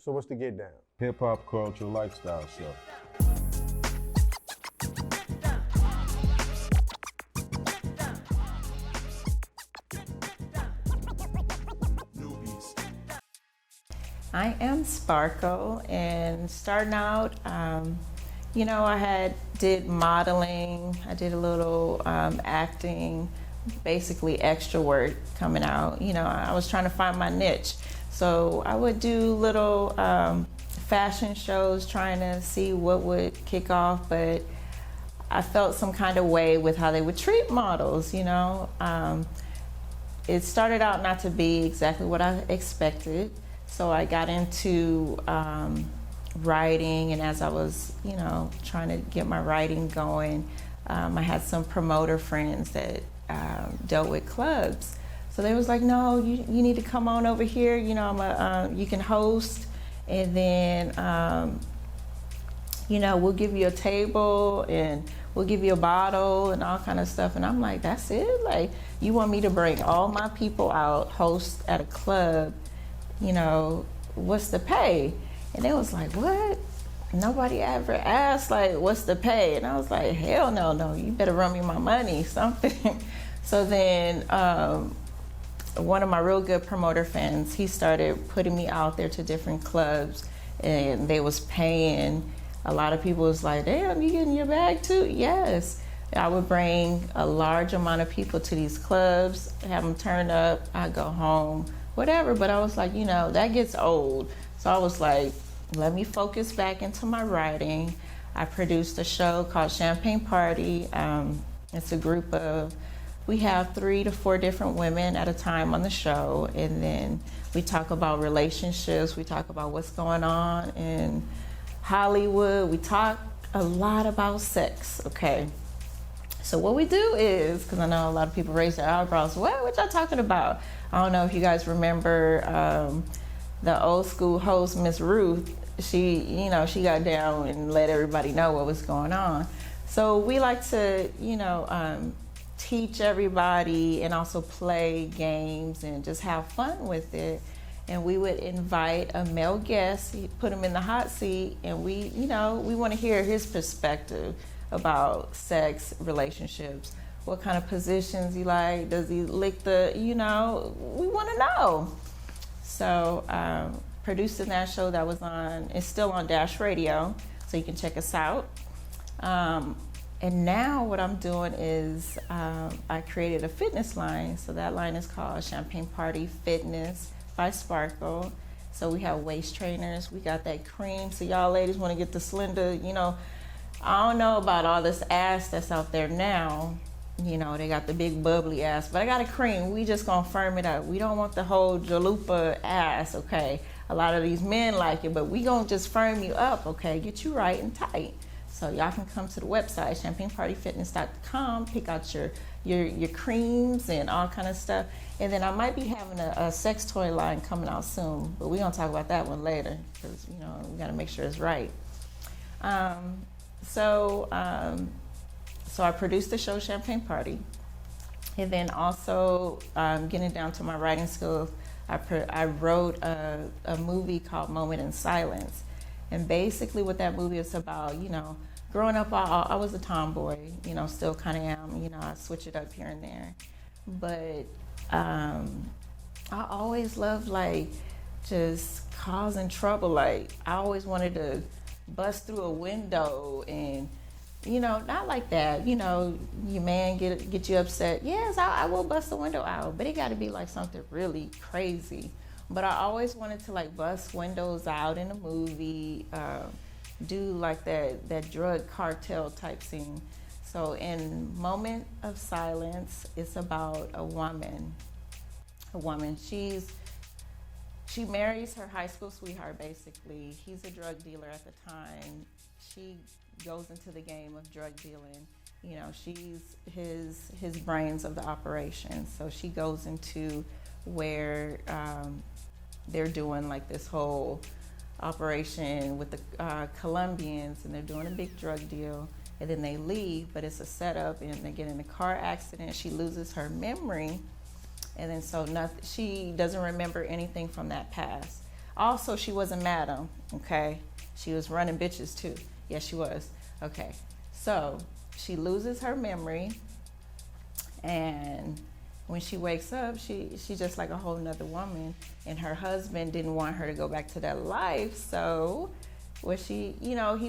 So what's the Get Down? Hip hop culture lifestyle show. I am Sparkle, and starting out, you know, I did modeling, I did a little acting, basically extra work coming out. You know, I was trying to find my niche. So I would do little fashion shows trying to see what would kick off, but I felt some kind of way with how they would treat models, you know. It started out not to be exactly what I expected. So I got into writing, and as I was, you know, trying to get my writing going, I had some promoter friends that dealt with clubs. So they was like, no, you need to come on over here. You know, you can host, and then, you know, we'll give you a table and we'll give you a bottle and all kind of stuff. And I'm like, that's it? Like, you want me to bring all my people out, host at a club, you know, what's the pay? And they was like, what? Nobody ever asked, like, what's the pay? And I was like, hell no, you better run me my money, something. So then one of my real good promoter friends, he started putting me out there to different clubs, and they was paying. A lot of people was like, damn, you getting your bag too? Yes. I would bring a large amount of people to these clubs, have them turn up, I go home, whatever. But I was like, you know, that gets old. So I was like, let me focus back into my writing. I produced a show called Champagne Party. It's a group of, we have 3 to 4 different women at a time on the show. And then we talk about relationships. We talk about what's going on in Hollywood. We talk a lot about sex, okay? So what we do is, because I know a lot of people raise their eyebrows, what y'all talking about? I don't know if you guys remember the old school host, Miss Ruth. She, you know, she got down and let everybody know what was going on. So we like to, you know, teach everybody and also play games and just have fun with it. And we would invite a male guest, put him in the hot seat, and we, you know, we want to hear his perspective about sex, relationships, what kind of positions he like, does he lick the, you know, we want to know. So producing that show that was on, it's still on Dash Radio, so you can check us out. And now what I'm doing is I created a fitness line. So that line is called Champagne Party Fitness by Sparkle. So we have waist trainers, we got that cream. So y'all ladies want to get the slender, you know, I don't know about all this ass that's out there now. You know, they got the big bubbly ass, but I got a cream. We just gonna firm it up. We don't want the whole jalupa ass, okay? A lot of these men like it, but we gonna just firm you up, okay? Get you right and tight. So y'all can come to the website, champagnepartyfitness.com, pick out your creams and all kind of stuff. And then I might be having a sex toy line coming out soon, but we're gonna talk about that one later, because, you know, we gotta make sure it's right. So I produced the show Champagne Party, and then also getting down to my writing skills, I wrote a movie called Moment in Silence. And basically what that movie is about, you know, growing up, I was a tomboy, you know, still kind of am, you know, I switch it up here and there. But I always loved, like, just causing trouble. Like, I always wanted to bust through a window and, you know, not like that, you know, your man get you upset. Yes, I will bust the window out, but it got to be like something really crazy. But I always wanted to, like, bust windows out in a movie, do like that drug cartel type scene. So in Moment of Silence, it's about a woman. She marries her high school sweetheart, basically. He's a drug dealer at the time. She goes into the game of drug dealing. You know, she's his brains of the operation. So she goes into where they're doing like this whole operation with the Colombians, and they're doing a big drug deal, and then they leave, but it's a setup, and they get in a car accident. She loses her memory, and then so she doesn't remember anything from that past. Also, she was a madam, okay? She was running bitches too. Yes, she was. Okay, so she loses her memory, and when she wakes up, she's just like a whole nother woman. And her husband didn't want her to go back to that life, so he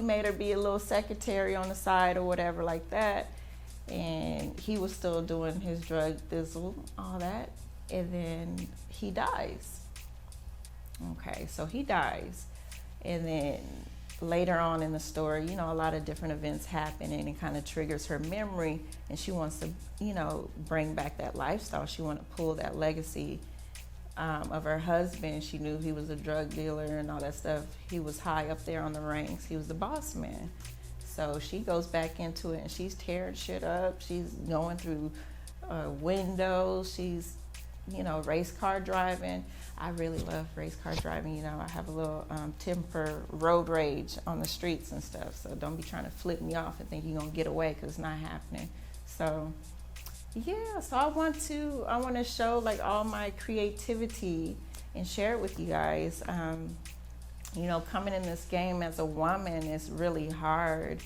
made her be a little secretary on the side or whatever like that. And he was still doing his drug thizzle, all that. And then he dies. Okay, so he dies. And then later on in the story, a lot of different events happen, and it kind of triggers her memory, and she wants to, bring back that lifestyle. She wants to pull that legacy of her husband. She knew he was a drug dealer and all that stuff. He was high up there on the ranks. He was the boss man. So she goes back into it, and she's tearing shit up. She's going through windows. She's, race car driving. I really love race car driving. I have a little temper, road rage on the streets and stuff. So don't be trying to flip me off and think you're gonna get away, because it's not happening. So yeah, so I want to show like all my creativity and share it with you guys. Coming in this game as a woman is really hard.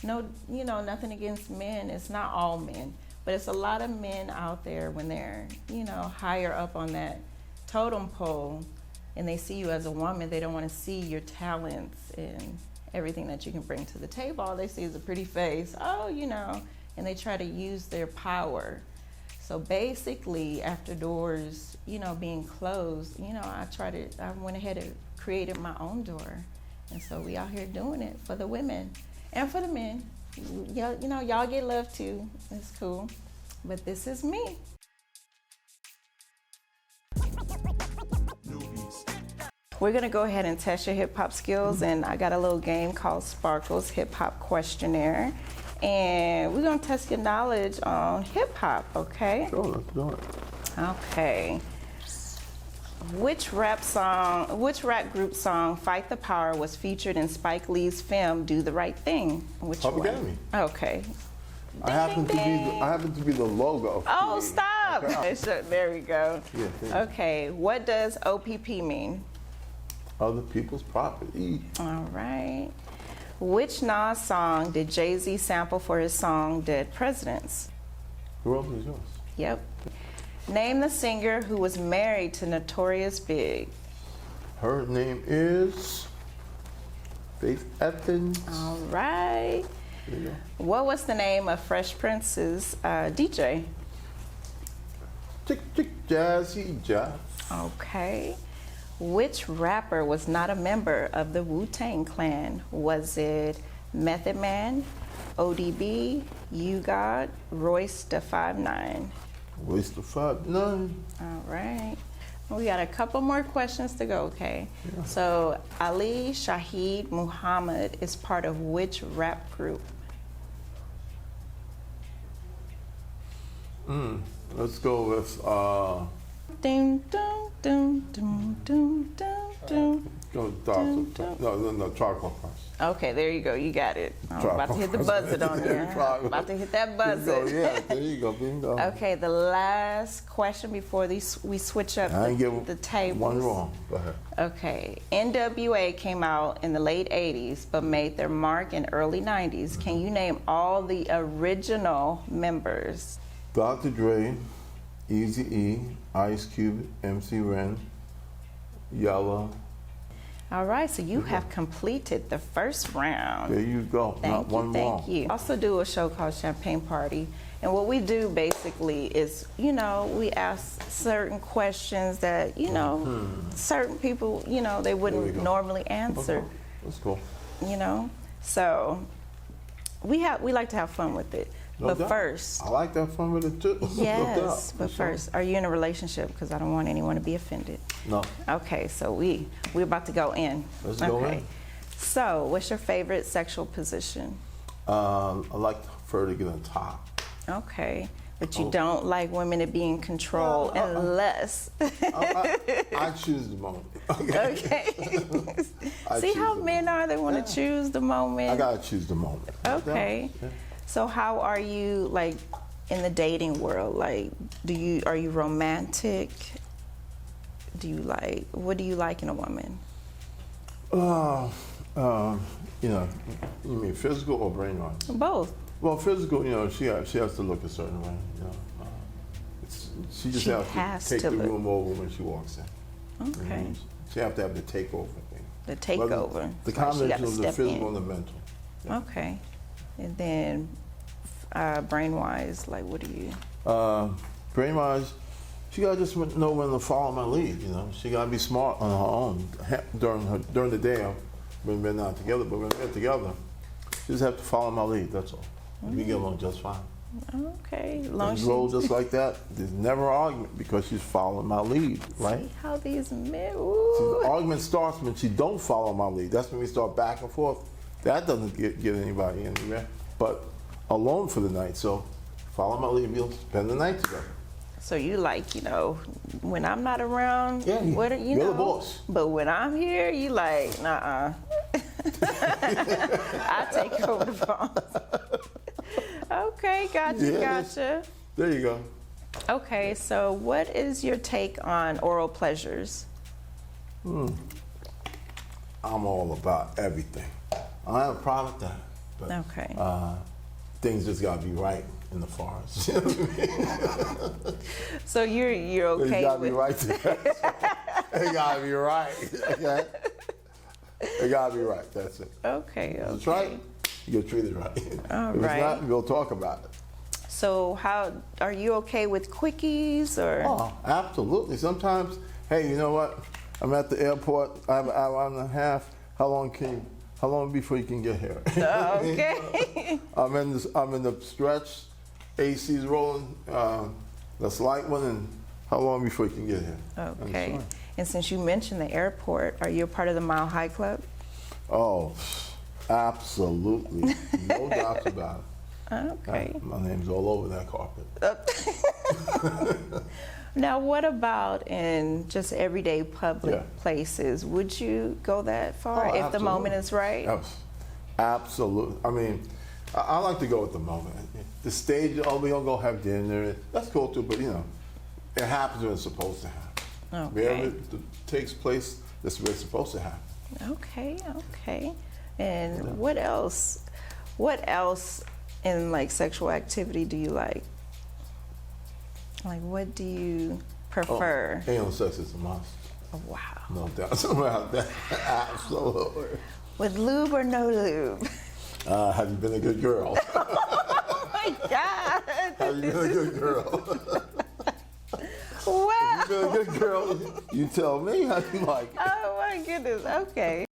Nothing against men. It's not all men, but it's a lot of men out there when they're, higher up on that totem pole, and they see you as a woman. They don't want to see your talents and everything that you can bring to the table. All they see is a pretty face. And they try to use their power. So basically, after doors, being closed, I went ahead and created my own door. And so we out here doing it for the women and for the men. Y'all get love too. It's cool. But this is me. We're gonna go ahead and test your hip hop skills, and I got a little game called Sparkle's Hip Hop Questionnaire. And we're gonna test your knowledge on hip hop, okay? Sure, let's do it. Okay. Which rap group song Fight the Power was featured in Spike Lee's film Do the Right Thing? Which Public one? Enemy. Okay. I happen to be the logo. Oh, stop! Okay. There we go. Yeah, okay. What does OPP mean? Other people's property. All right. Which Nas song did Jay-Z sample for his song Dead Presidents? Who else is yours? Yep. Name the singer who was married to Notorious Big. Her name is Faith Evans. All right. There you go. What was the name of Fresh Prince's DJ? Chick Chick Jazzy Jazz. Okay. Which rapper was not a member of the Wu-Tang Clan? Was it Method Man, ODB, U-God, Royce da 5'9"? Royce da 5'9". All right. We got a couple more questions to go, okay? Yeah. So Ali Shaheed Muhammad is part of which rap group? Let's go with Ding, dum, dum, dum, dum, dum, dum. No, Charcoal Punch. Okay, there you go. You got it. I'm about to hit the buzzer on you. About to hit that buzzer. Yeah, there you go. Bingo. Okay, the last question before we switch up the tables. One wrong. Go ahead. Okay, NWA came out in the late 80s but made their mark in early 90s. Can you name all the original members? Dr. Dre, Eazy-E, Ice Cube, MC Ren, Yella. All right, so you have completed the first round. There you go. Thank you. I also do a show called Champagne Party. And what we do basically is, we ask certain questions that, certain people, they wouldn't normally answer. Okay. That's cool. So we like to have fun with it. No but doubt. First, I like that fun with it too. yes, but first, are you in a relationship? Because I don't want anyone to be offended. No. Okay, so we're about to go in. Let's go in. So, what's your favorite sexual position? I like for her to get on top. Okay, but you don't like women to be in control unless. I choose the moment. Okay. See how men are? They want to choose the moment. I gotta choose the moment. Okay. Yeah. So how are you like in the dating world? Like, are you romantic? do you like? What do you like in a woman? You know, you mean physical or brain-wise? Both. Well, physical, you know, she has to look a certain way. You know, she just has to take the room over when she walks in. Okay. She has to have the takeover thing. The takeover. The combination of the physical and the mental. Yeah. Okay. And then brain-wise, like what do you? Brain-wise, she gotta just know when to follow my lead. You know, she gotta be smart on her own during the day when we're not together. But when we're together, she just have to follow my lead. That's all. We get along just fine. Okay. As roll just like that. There's never an argument because she's following my lead, right? See how these men. See, the argument starts when she don't follow my lead. That's when we start back and forth. That doesn't get anybody anywhere. But alone for the night. So follow my lead. We'll spend the night together. So you like, you know, when I'm not around, yeah, what are you you're know? the boss. But when I'm here, you like, nuh-uh. I take over the phone. Okay, gotcha. There you go. Okay, so what is your take on oral pleasures? I'm all about everything. I don't have a problem with that. But, Okay. Things just gotta be right in the forest. So you're okay It gotta with be right there. It gotta be right. Okay? It gotta be right. That's it. Okay. If it's right, you get treated right. All if right. it's not, we'll talk about it. So how are you okay with quickies or? Oh, absolutely. Sometimes, hey, you know what? I'm at the airport. I have an hour and a half. How long before you can get here? Okay. I'm in the stretch. AC's rolling. The slight one, and how long before you can get here? Okay. And since you mentioned the airport, are you a part of the Mile High Club? Oh, absolutely. No doubts about it. Okay. My name's all over that carpet. Now, what about in just everyday public places? Would you go that far if absolutely. the moment is right? Yes. Absolutely. I mean, I like to go with the moment. The stage, we're going to go have dinner. That's cool too, but you know, it happens when it's supposed to happen. Okay. Wherever it takes place, that's where it's supposed to happen. Okay. And what else? What else in like sexual activity do you like? Like, what do you prefer? Anal sex is a must. Oh, wow. No doubt about that. Absolutely. With lube or no lube? Have you been a good girl? Oh my God. Have you been a good girl? Wow. Have you been a good girl? You tell me how you like it. Oh my goodness. Okay.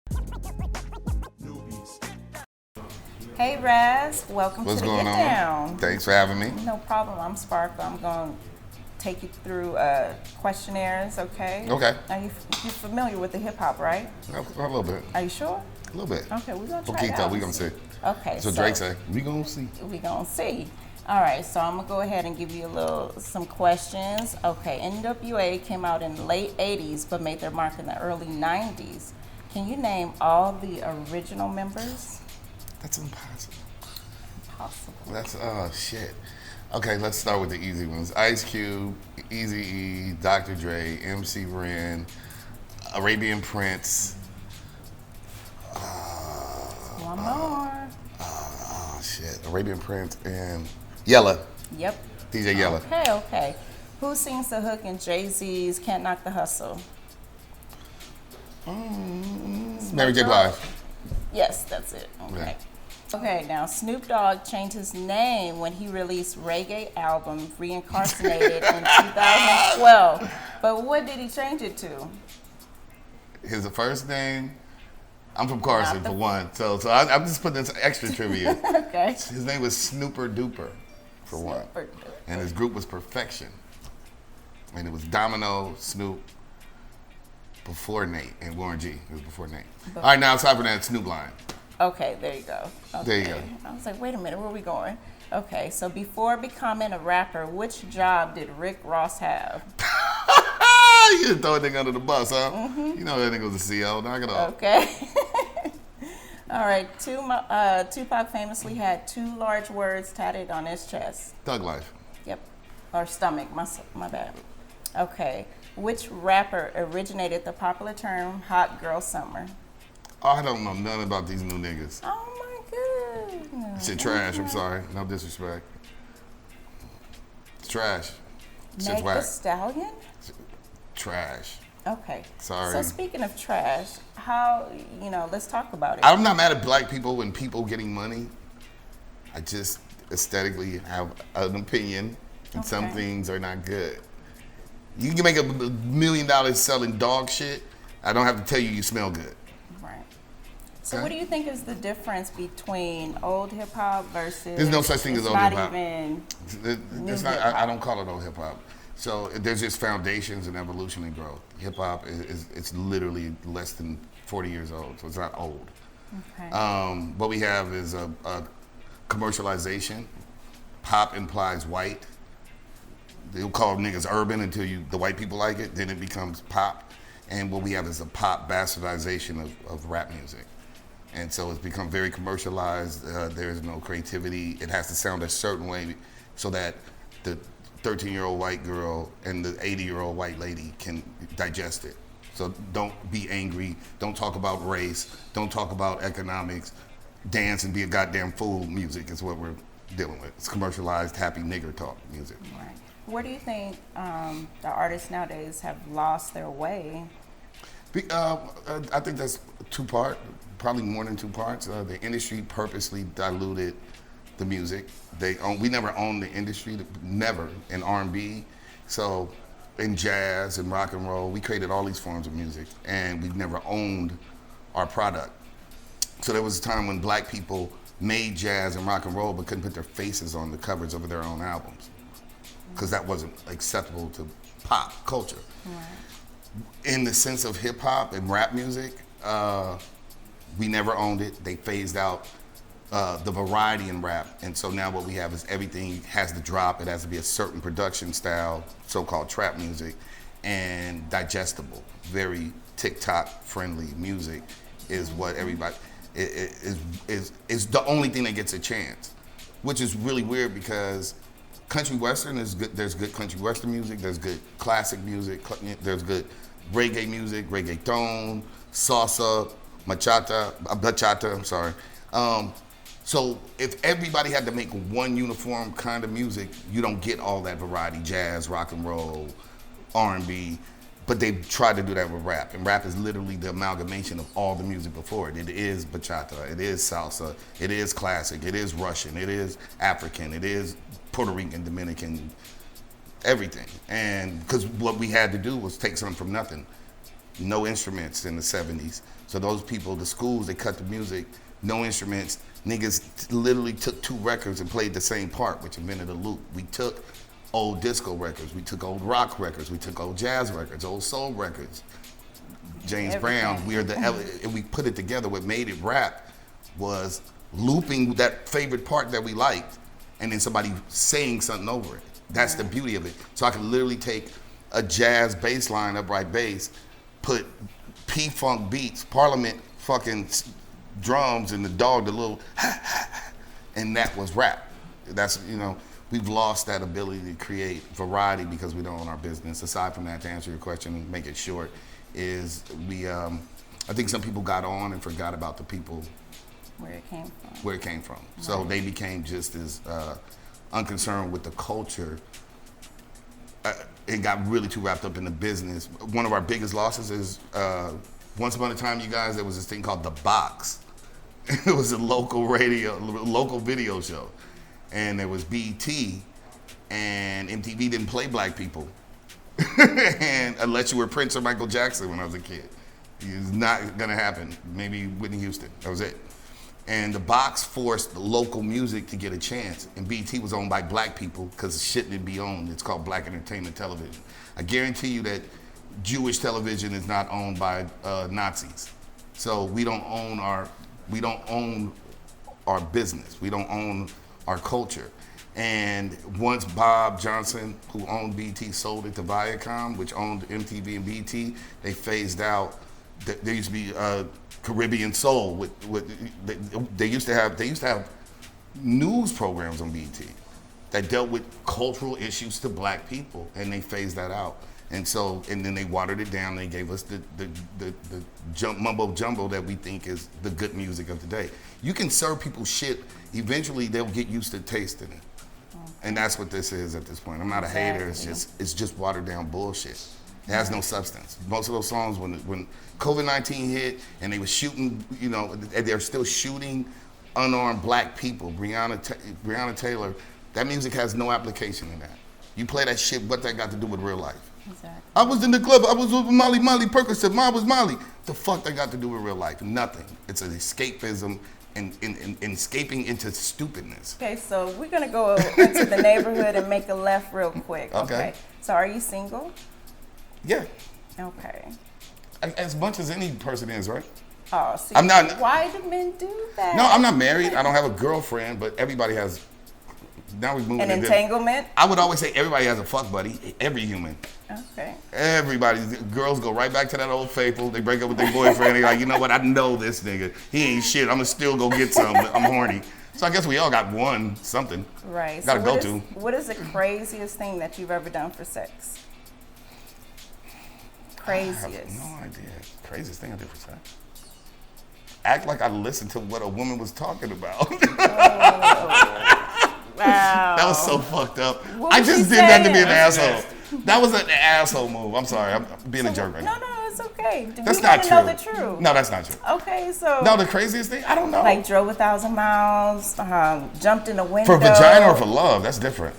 Hey Raz, welcome What's to the going Get on? Down. Thanks for having me. No problem. I'm Sparkle. I'm going to take you through questionnaires, okay? Okay. Are you familiar with the hip hop, right? A little bit. Are you sure? A little bit. Okay, we're going to try it Poquito, out. we gonna see. Okay. So Drake say, we gonna see. We're going to see. All right, so I'm going to go ahead and give you some questions. Okay, NWA came out in the late 80s but made their mark in the early 90s. Can you name all the original members? That's impossible. Impossible. That's, shit. Okay, let's start with the easy ones. Ice Cube, Eazy-E, Dr. Dre, MC Ren, Arabian Prince. One more. Oh, shit. Arabian Prince and Yella. Yep. DJ Yella. Okay. Who sings the hook in Jay-Z's Can't Knock the Hustle? Mary J. Blige. Yes, that's it. Okay. Okay, now Snoop Dogg changed his name when he released reggae album Reincarnated in 2012. But what did he change it to? His first name, I'm from Carson for one, so I'm just putting this extra trivia. Okay. His name was Snooper Duper for one. And his group was Perfection. And it was Domino, Snoop, before Nate, and Warren G. It was before Nate. All right, now it's time for that Snoop line. Okay, there you go. Okay. There you go. I was like, wait a minute, where are we going? Okay, so before becoming a rapper, which job did Rick Ross have? You didn't throw a nigga under the bus, huh? Mm-hmm. You know that nigga was a CEO. Knock it off. Okay. All right. Tupac famously had two large words tatted on his chest. Thug Life. Yep. Or stomach. My bad. Okay. Which rapper originated the popular term hot girl summer? Oh, I don't know nothing about these new niggas. Oh my goodness. Shit trash, I'm sorry. No disrespect. It's trash. Shit's Meg whack. the Stallion? Trash. Okay. Sorry. So speaking of trash, how, let's talk about it. I'm not mad at black people and people getting money. I just aesthetically have an opinion, and some Okay. things are not good. You can make $1 million selling dog shit. I don't have to tell you you smell good. Right. So Okay. what do you think is the difference between old hip hop versus? There's no such thing as it's old not hip-hop. even It's new not, hip-hop. I don't call it old hip hop. So there's just foundations and evolution and growth. Hip hop is it's literally less than 40 years old, so it's not old. Okay. What we have is a commercialization. Pop implies white. They'll call niggas urban until the white people like it, then it becomes pop. And what we have is a pop bastardization of rap music. And so it's become very commercialized. There's no creativity. It has to sound a certain way so that the 13-year-old white girl and the 80-year-old white lady can digest it. So don't be angry. Don't talk about race. Don't talk about economics. Dance and be a goddamn fool music is what we're dealing with. It's commercialized, happy nigger talk music. Right. Where do you think the artists nowadays have lost their way? I think that's two-part, probably more than two parts. The industry purposely diluted the music. We never owned the industry, never in R&B. So in jazz and rock and roll, we created all these forms of music, and we've never owned our product. So there was a time when black people made jazz and rock and roll but couldn't put their faces on the covers of their own albums because that wasn't acceptable to pop culture. Right. In the sense of hip hop and rap music, we never owned it. They phased out the variety in rap. And so now what we have is everything has to drop. It has to be a certain production style, so-called trap music, and digestible. Very TikTok friendly music is what everybody, is the only thing that gets a chance, which is really weird because country western is good. There's good country western music. There's good classic music. There's good reggae music, reggaeton, salsa, bachata. I'm sorry. So if everybody had to make one uniform kind of music, you don't get all that variety: jazz, rock and roll, R&B. But they tried to do that with rap, and rap is literally the amalgamation of all the music before it. It is bachata, it is salsa, it is classic, it is Russian, it is African, it is Puerto Rican, Dominican, everything. And because what we had to do was take something from nothing. No instruments in the 70s. So those people, the schools, they cut the music, no instruments. Niggas literally took 2 records and played the same part, which invented a loop. We took old disco records, we took old rock records, we took old jazz records, old soul records. James Brown, and we put it together. What made it rap was looping that favorite part that we liked and then somebody saying something over it. That's the beauty of it. So I can literally take a jazz bass line, upright bass, put P-Funk beats, Parliament fucking drums, and the little and that was rap. That's, we've lost that ability to create variety because we don't own our business. Aside from that, to answer your question and make it short, is I think some people got on and forgot about the people Where it came from. Right. So they became just as unconcerned with the culture. It got really too wrapped up in the business. One of our biggest losses is once upon a time, you guys, there was this thing called The Box. It was a local video show. And there was BET, and MTV didn't play black people. And unless you were Prince or Michael Jackson when I was a kid. It was not gonna happen. Maybe Whitney Houston, that was it. And The Box forced local music to get a chance. And BET was owned by black people because shit didn't be owned. It's called Black Entertainment Television. I guarantee you that Jewish television is not owned by Nazis. So we don't own our business. We don't own our culture. And once Bob Johnson, who owned BT, sold it to Viacom, which owned MTV and BT, they phased out. There used to be Caribbean Soul. They used to have news programs on BT that dealt with cultural issues to black people, and they phased that out. And so, and then they watered it down. They gave us the mumbo jumbo that we think is the good music of today. You can serve people shit. Eventually, they'll get used to tasting it. And that's what this is at this point. I'm not a hater. It's just watered down bullshit. It has no substance. Most of those songs, when COVID-19 hit and they were shooting, you know, and they're still shooting unarmed black people, Breonna Taylor, that music has no application in that. You play that shit, what that got to do with real life? Exactly. I was in the club, I was with Molly Percocet, mine was Molly. The fuck that got to do with real life? Nothing. It's an escapism and escaping into stupidness. Okay, so we're gonna go into the neighborhood and make a left real quick. Okay. So are you single? Yeah. Okay. As much as any person is, right? Oh, see, I'm not. Why do men do that? No, I'm not married. I don't have a girlfriend, but everybody has. Now we're moving. An entanglement? I would always say everybody has a fuck buddy. Every human. Okay. Everybody. Girls go right back to that old faithful. They break up with their boyfriend. They're like, you know what? I know this nigga. He ain't shit. I'm gonna still go get some. I'm horny. So I guess we all got something. Right. Gotta so go to. What is the craziest thing that you've ever done for sex? Craziest. I have no idea. Craziest thing I did for sex. Act like I listened to what a woman was talking about. Wow. That was so fucked up. What I was just she did that to be saying? an asshole. That was an asshole move. I'm sorry. I'm being a jerk right now. No, it's okay. That's we not gotta true. know the truth. No, that's not true. Okay, so. No, the craziest thing? I don't know. Like drove 1,000 miles, jumped in a window. For vagina or for love? That's different.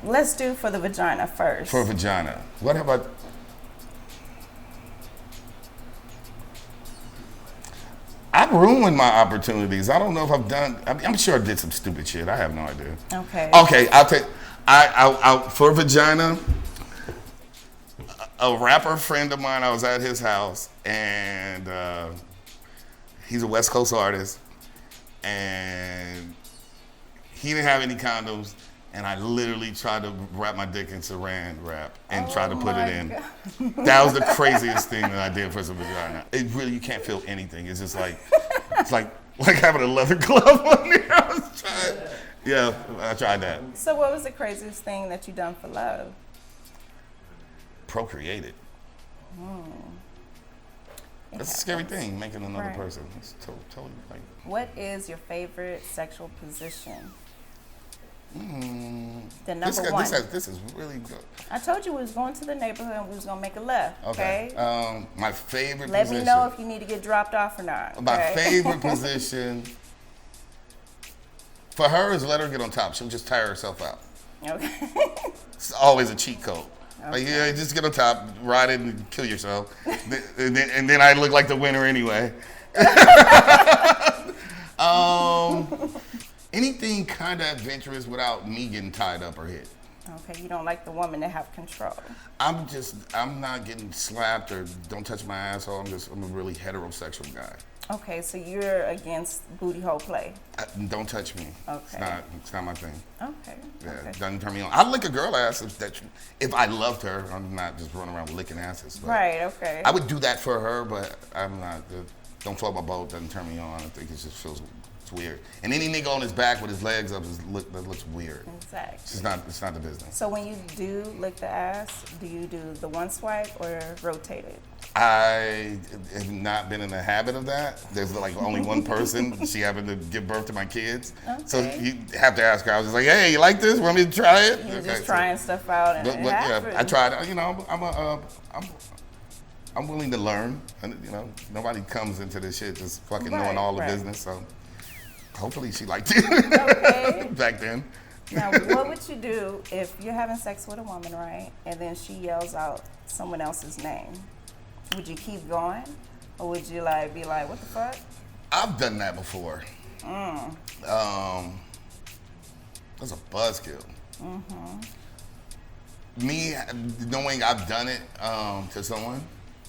Let's do for the vagina first. For vagina. What have I... I've ruined my opportunities. I don't know if I've done... I'm sure I did some stupid shit. I have no idea. Okay. Okay, I'll take... for vagina, a rapper friend of mine, I was at his house, and he's a West Coast artist, and he didn't have any condoms, and I literally tried to wrap my dick in saran wrap and try to put it in. God. That was the craziest thing that I did for some vagina. It really, you can't feel anything. It's just like, it's like having a leather glove on there. I was trying. Yeah, I tried that. So what was the craziest thing that you done for love? Procreated. That's a scary thing, making another Right. person. It's totally like... What is your favorite sexual position? The number This, one. this is really good. I told you we was going to the neighborhood and we was gonna make a left. Okay. My favorite Let position. me know if you need to get dropped off or not. Okay? My favorite position for her is let her get on top. She'll just tire herself out. Okay. It's always a cheat code. Like, yeah, just get on top, ride it, and kill yourself. and then I look like the winner anyway. Anything kind of adventurous without me getting tied up or hit. Okay. You don't like the woman that have control. I'm not getting slapped or don't touch my asshole. I'm a really heterosexual guy. Okay. So you're against booty hole play. Don't touch me. Okay. It's not my thing. Okay. Yeah, Okay. it doesn't turn me on. I'd lick a girl ass if I loved her. I'm not just running around licking asses. But Right. Okay. I would do that for her, but I'm not. Don't float my boat. Doesn't turn me on. I think it just feels it's weird. And any nigga on his back with his legs up that looks weird. Exactly. It's not the business. So when you do lick the ass, do you do the one swipe or rotate it? I have not been in the habit of that. There's like only one person. She happened to give birth to my kids. So Okay. you have to ask her. I was just like, hey, you like this? Want me to try it? You're Okay, just so- trying stuff out and it yeah, happens. I tried. You know, I'm willing to learn. And, you know, nobody comes into this shit just fucking knowing all the Right. business. So hopefully she liked it Okay. back then. Now, what would you do if you're having sex with a woman, right, and then she yells out someone else's name? Would you keep going, or would you be like, what the fuck? I've done that before. That's a buzzkill. Me knowing I've done it to someone,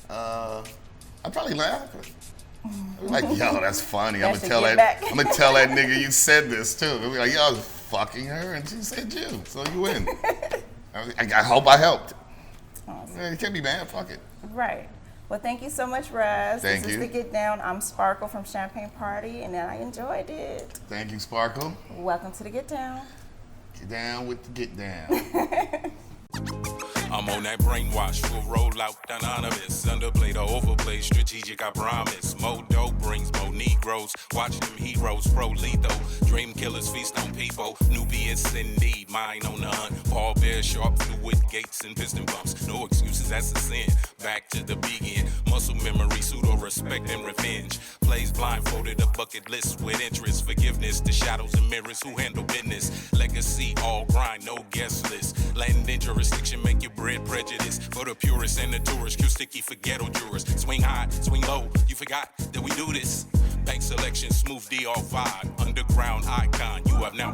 I'd probably laugh. I'd be like, yo, that's funny. I'm That gonna should get back. tell that nigga you said this too. I'd be like, yo, I was fucking her and she said you, so you win. I hope I helped. Awesome. Yeah, you can't be mad. Fuck it. Right. Well, thank you so much, Raz. Thank This you. is the Get Down. I'm Sparkle from Champagne Party, and I enjoyed it. Thank you, Sparkle. Welcome to the Get Down. Get down with the get down. I'm I'm on that brainwash, full rollout, anonymous. Underplay the overplay, strategic, I promise. More dope brings more Negroes. Watch them heroes, pro lethal. Dream killers feast on people. Nubians in need, mine on the hunt. Paul Bear, sharp fluid gates and piston bumps. No excuses, that's a sin. Back to the begin. Muscle memory, pseudo respect and revenge. Plays blindfolded, a bucket list with interest. Forgiveness, the shadows and mirrors who handle business. Legacy, all grind, no guest list. Land in jurisdiction, make your bread prejudice. For the purists and the tourists, Q sticky for ghetto jurors. Swing high, swing low, you forgot that we do this. Bank selection, smooth DR vibe. Underground icon, you have now